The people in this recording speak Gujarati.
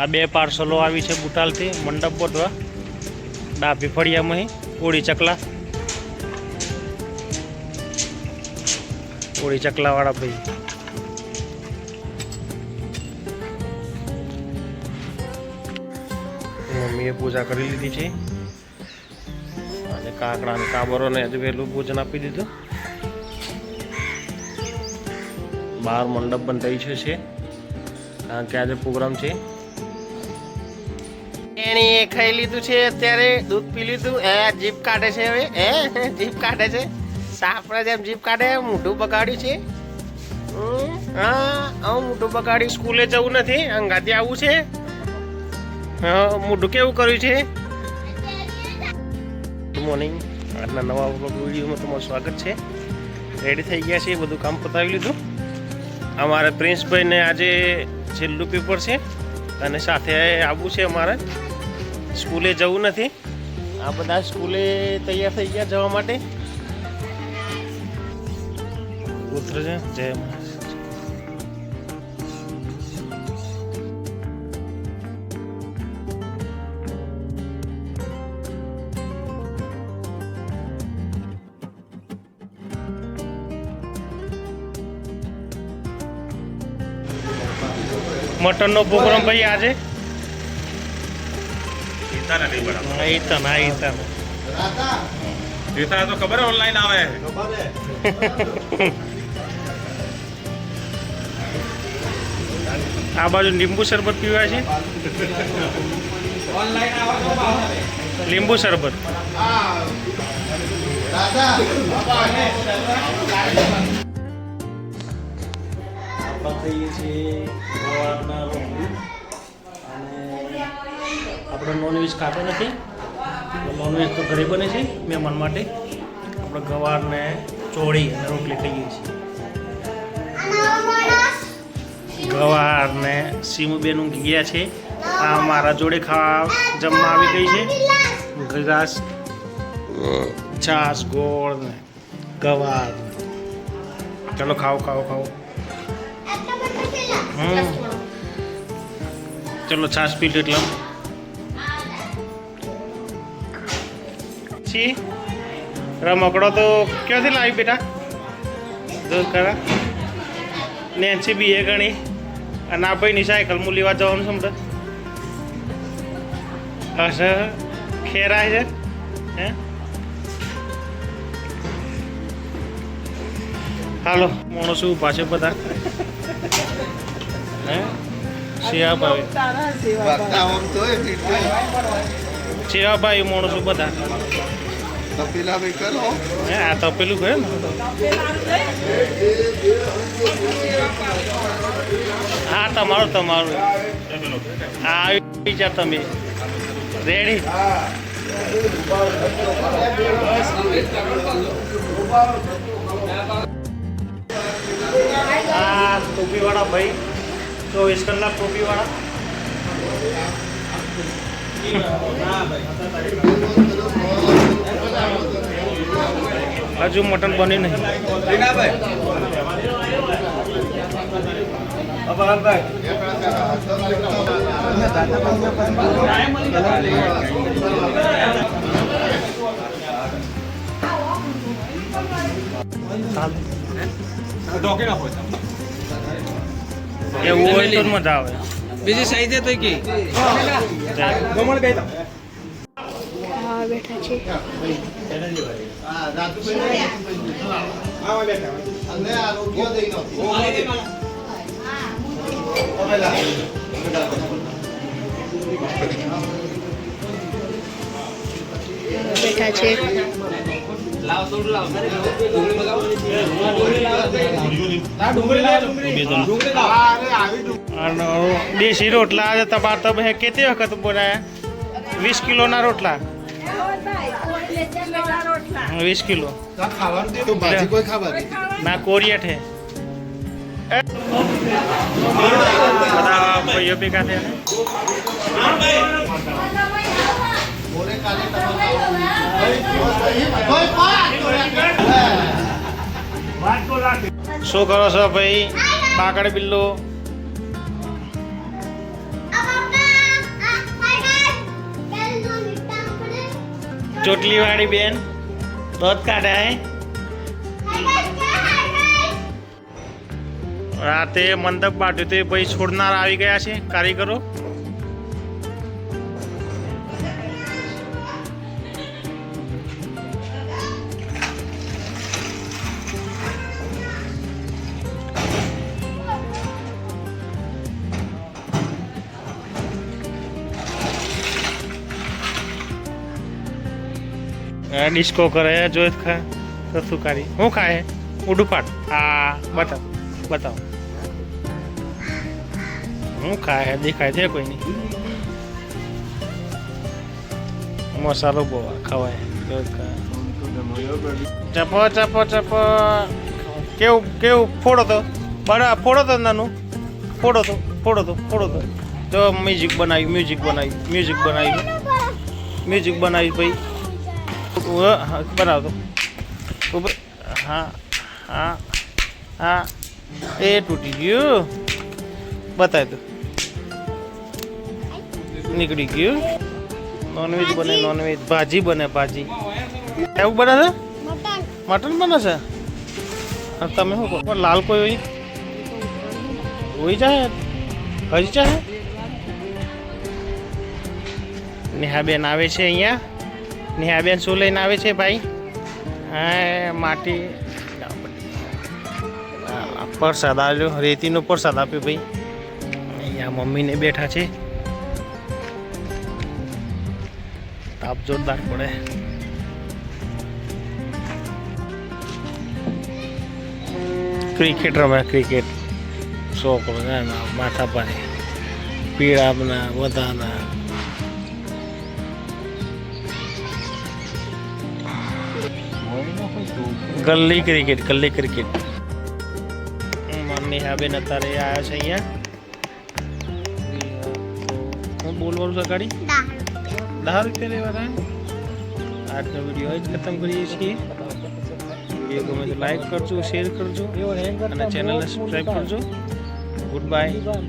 આ બે પાર્સલો આવી છે બુટાલથી મંડપ બોધવા ડાભી ફળિયામાં ઓળી ચકલાવાળા ભાઈ મમ્મીએ પૂજા કરી લીધી છે અને કાકડા અને કાબરોને હજુ વહેલું ભોજન આપી દીધું. બહાર મંડપ બંધાઈ છે કારણ કે આજે પ્રોગ્રામ છે. એની ખાઈ લીધું છે અત્યારે દૂધ પી લીધું જીભ કાઢે છે હવે જીભ કાઢે છે સાપડા જેમ જીભ કાઢે મોઢું બગાડ્યું છે. હા મોઢું બગાડ્યું. સ્કૂલે જવું નથી અંગાથી આવું છે. હા મોઢું કેવું કર્યું છે. Good morning. આજના નવા વિડીયોમાં તમારું સ્વાગત છે. રેડી થઈ ગયા છે બધું કામ પતાવી લીધું. અમારે પ્રિન્સભાઈને આજે છેલ્લું પેપર છે અને સાથે આવવું છે. અમારે સ્કૂલે જવું નથી. આ બધા સ્કૂલે તૈયાર થઈ ગયા જવા માટે. પુત્ર છે જય મટન નો પ્રોગ્રામ ભાઈ આજે તો ખબર ઓનલાઈન આવે. આ બાજુ લીંબુ શરબત પીવાય છે. લીંબુ શરબત થઈએ છીએ ગવારના રોટલી અને આપણે નોનવેજ ખાતો નથી. નોનવેજ તો ઘરે બને છે મહેમાન માટે. આપણે ગવારને ચોળી અને રોટલી ખાઈએ છીએ. ગવારને સીમુબેન ઊંઘી ગયા છે. આ મારા જોડે ખાવા જમવા આવી ગઈ છે. ગ્લાસ છાસ ગોળ ને ગવાર. ચલો ખાઓ. ચલો છાશ પી લો. એટલે રમકડો તો ક્યાંથી લાવી બેટા? દૂધ કરા નેન્સી બી એ ગણી અને આ ભાઈની સાયકલ હું લેવા જવાનું સમજ હશે ખેરાય છે. હે હાલો માણસો ઊભા છે બધા. સેવાભાઈ માણસો બધા. આ તપેલું છે ને. હા તમારું આવી જા તમે રેડી. આ ટોપીવાળા ભાઈ 24 કલાક ટોપીવાળા. હજુ મટન બની નહીં. એવું હોય તો મજા આવે. બીજી સાઈઝ તો કે બેઠા છે. બેઠા છે. દેશી રોટલા તમાર તો કેટલી વખત બનાયા? 20 કિલોના રોટલા. 20 કિલો ના કોરિયટ હે. બધા ભાઈઓ ભેગા થયા. શું કરો છો ભાઈ? કાકડ બિલ્લો ચોટલી વાળી બેન દોત કાઢાય રાતે મંડપ બાંધ્યો તે ભાઈ છોડનાર આવી ગયા છે કારીગરો. ડિસ્કો કરે જોઈ ખા કશું કરી શું ખાય ઉડું પાટ હા બતાવ બતાવ શું ખાય દેખાય છે કોઈ નહીં મસાલો બહુ ખવાય જોઈ ખા ચપો ચપો ચપો કેવું કેવું ફોડો તો બરા ફોડો તો નાનું ફોડો તો ફોડો તો ફોડો તો જો મ્યુઝિક બનાવ્યું મ્યુઝિક બનાવ્યું મ્યુઝિક બનાવ્યું મ્યુઝિક બનાવ્યું ભાઈ બનાવતો હા હા હા એ તૂટી ગયું બતાય તો નીકળી ગયું. નોનવેજ બને નોનવેજ ભાજી બને ભાજી એવું બને છે મટન બને છે. તમે શું કહો લાલ કોઈ હોય જાય હજી ચાહે નેહાબેન આવે છે અહીંયા. નેહાબેન શું લઈને આવે છે ભાઈ? હા માટી પ્રસાદ આવ્યો રેતીનો પ્રસાદ આપ્યો ભાઈ. અહીંયા મમ્મીને બેઠા છે. તાપ જોરદાર પડે. ક્રિકેટ રમે ક્રિકેટ છોકરો માથા પાડે પીળાના બધાના ગલ્લી ક્રિકેટ ગલ્લી ક્રિકેટ. મમ્મી હાબેન અત્યારે આવ્યા છે અહીંયા. હું બોલવાનું છે ગાડી 10 રૂપિયા લેવા. આજનો વિડીયો જ ખતમ કરીએ છીએ. વિડીયો ગમે તો લાઈક કરજો શેર કરજો અને ચેનલને સબસ્ક્રાઈબ કરજો. Good bye.